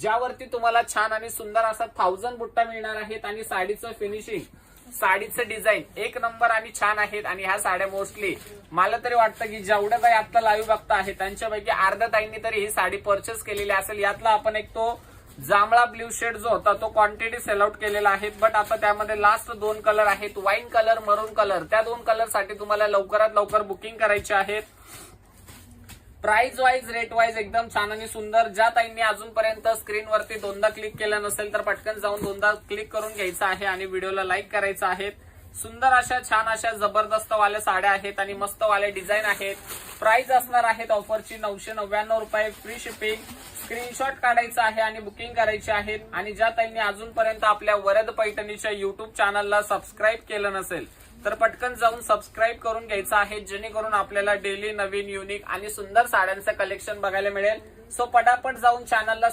ज्यावरती तुम्हाला छान आणि सुंदर असा 1000 बुट्टा मिळणार आहेत आणि साडीचं फिनिशिंग, साडीचं डिझाईन एक नंबर आणि छान आहेत। आणि ह्या साड्या मोस्टली मला तरी वाटतं की जेवढ्या ताई आता लाईव्ह बघता आहेत त्यांच्यापैकी अर्ध्या ताईंनी तरी ही साडी परचेस केलेली असेल। यातला आपण एक तो जांभळा ब्ल्यू शेड जो होता तो क्वांटिटी सेल आउट केलेला आहे, बट आता त्यामध्ये लास्ट 2 कलर आहेत, वाईन कलर, मरून कलर। त्या 2 कलर साठी तुम्हाला लवकरात लवकर बुकिंग करायची आहेत। प्राइस वाईज, रेट वाईज एकदम छान आणि सुंदर। ज्या ताईंनी अजूनपर्यंत स्क्रीनवरती 2दा क्लिक केलं नसेल तर पटकन जाऊन 2दा क्लिक करून घ्यायचं आहे आणि व्हिडिओला लाईक करायचं आहे। सुंदर अशा छान अशा जबरदस्त वाल्या साड्या आहेत आणि मस्त वाले डिझाईन आहेत। प्राइस असणार आहेत ऑफरची 999 रुपये, फ्री शिपिंग। स्क्रीनशॉट काढायचा आहे आणि बुकिंग करायची आहे। आणि ज्या ताईंनी अजूनपर्यंत आपल्या वरद पैठणीच्या युट्यूब चॅनलला सबस्क्राईब केलं नसेल तर पटकन जाऊन सबस्क्राईब करून घ्यायचं आहे, जेणेकरून आपल्याला डेली नवीन युनिक आणि सुंदर साड्यांचं कलेक्शन बघायला मिळेल। सो पटापट जाऊन चॅनलला